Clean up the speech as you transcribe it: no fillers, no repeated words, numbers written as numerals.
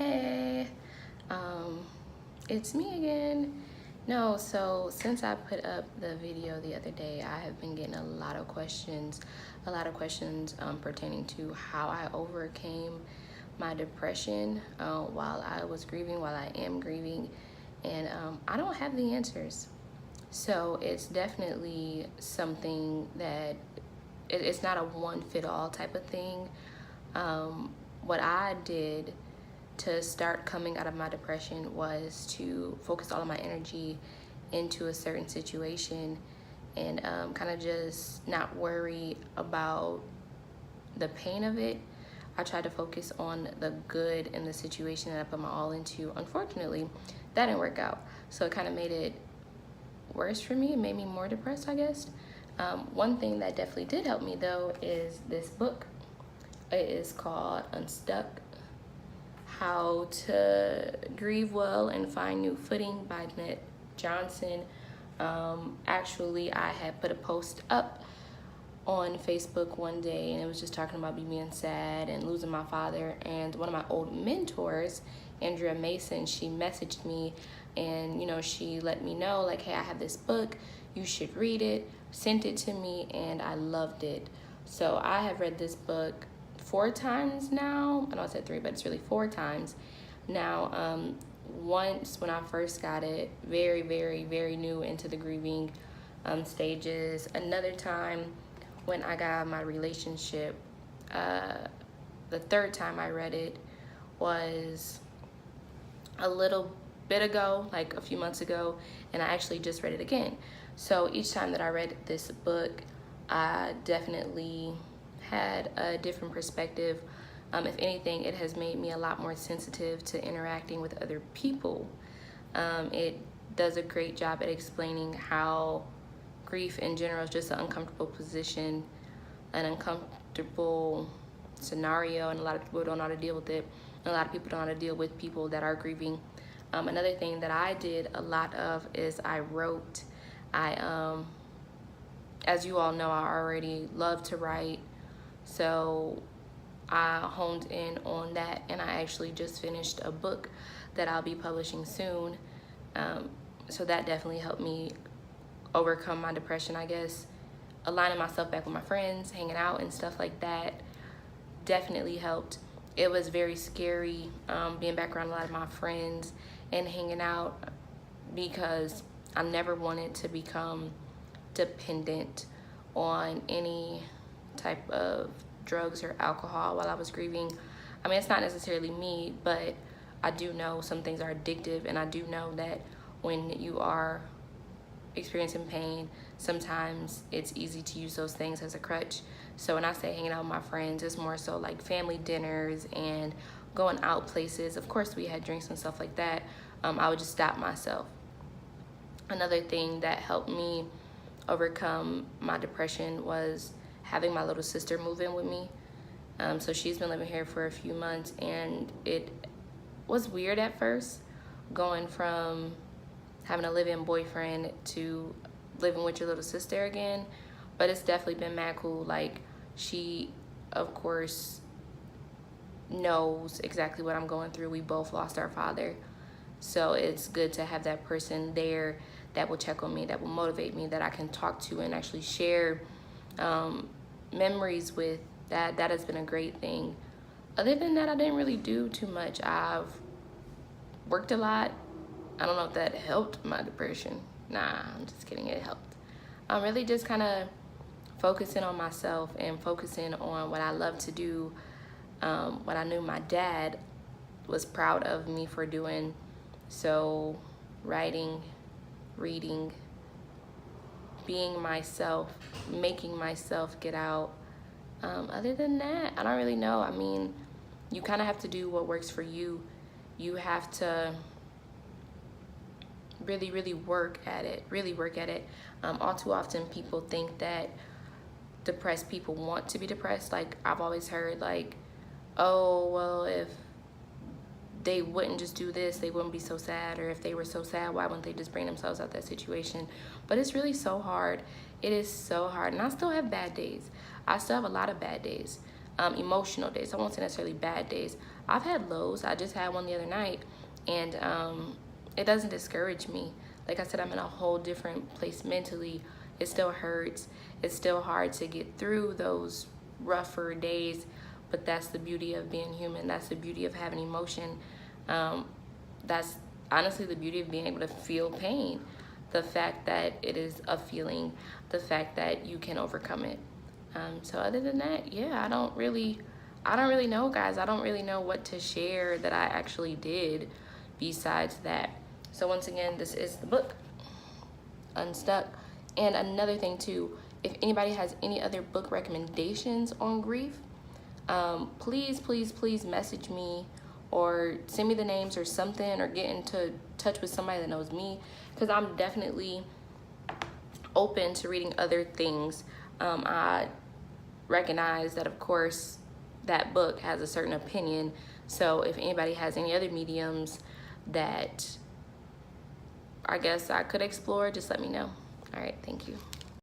Hey, um, it's me again. No, so since I put up the video the other day, I have been getting a lot of questions, pertaining to how I overcame my depression while I was grieving, while I am grieving, and I don't have the answers. So it's definitely something that it's not a one fit all type of thing. What I did to start coming out of my depression was to focus all of my energy into a certain situation and kind of just not worry about the pain of it. I tried to focus on the good in the situation that I put my all into. Unfortunately, that didn't work out. So it kind of made it worse for me. It made me more depressed, I guess. One thing that definitely did help me though is this book. It is called Unstuck: How to Grieve Well and Find New Footing by Net Johnson. Actually, I had put a post up on Facebook one day, and it was just talking about me being sad and losing my father. And one of my old mentors, Andrea Mason, she messaged me, and she let me know like, hey, I have this book, you should read it. Sent it to me, and I loved it. So I have read this book 4 times now. I know I said 3, but it's really 4 times now. Once when I first got it, very, very, very new into the grieving stages. Another time when I got out of my relationship. The 3rd time I read it was a little bit ago, like a few months ago, and I actually just read it again. So each time that I read this book, I definitely had a different perspective. If anything, it has made me a lot more sensitive to interacting with other people. It does a great job at explaining how grief in general is just an uncomfortable position, an uncomfortable scenario, and a lot of people don't know how to deal with it. And a lot of people don't know how to deal with people that are grieving. Another thing that I did a lot of is I wrote. As you all know, I already love to write, so I honed in on that, and I actually just finished a book that I'll be publishing soon. So that definitely helped me overcome my depression, I guess. Aligning myself back with my friends, hanging out and stuff like that definitely helped. It was very scary being back around a lot of my friends and hanging out, because I never wanted to become dependent on any type of drugs or alcohol while I was grieving. I mean, it's not necessarily me, but I do know some things are addictive, and I do know that when you are experiencing pain, sometimes it's easy to use those things as a crutch. So when I say hanging out with my friends, it's more so like family dinners and going out places. Of course, we had drinks and stuff like that. I would just stop myself. Another thing that helped me overcome my depression was having my little sister move in with me. So she's been living here for a few months, and it was weird at first, going from having a live-in boyfriend to living with your little sister again. But it's definitely been mad cool. Like, she, of course, knows exactly what I'm going through. We both lost our father. So it's good to have that person there that will check on me, that will motivate me, that I can talk to and actually share memories with. That has been a great thing. Other than that, I didn't really do too much. I've worked a lot. I don't know if that helped my depression. Nah, I'm just kidding, it helped. I'm really just kind of focusing on myself and focusing on what I love to do, what I knew my dad was proud of me for doing. So writing, reading, being myself, making myself get out. Other than that, I don't really know. I mean, you kind of have to do what works for you. You have to really work at it. All too often people think that depressed people want to be depressed. Like, I've always heard like, oh, well, if they wouldn't just do this, they wouldn't be so sad. Or if they were so sad, why wouldn't they just bring themselves out that situation? But it's really so hard. It is so hard. And I still have bad days. I still have a lot of bad days, emotional days. I won't say necessarily bad days. I've had lows. I just had one the other night, and it doesn't discourage me. Like I said, I'm in a whole different place mentally. It still hurts. It's still hard to get through those rougher days, but that's the beauty of being human. That's the beauty of having emotion. That's honestly the beauty of being able to feel pain. The fact that it is a feeling, the fact that you can overcome it. So other than that, yeah, I don't really know, guys. I don't really know what to share that I actually did besides that. So once again, this is the book, Unstuck. And another thing too, if anybody has any other book recommendations on grief, please message me or send me the names or something, or get into touch with somebody that knows me, because I'm definitely open to reading other things. I recognize that, of course, that book has a certain opinion. So if anybody has any other mediums that I guess I could explore, just let me know. All right, thank you.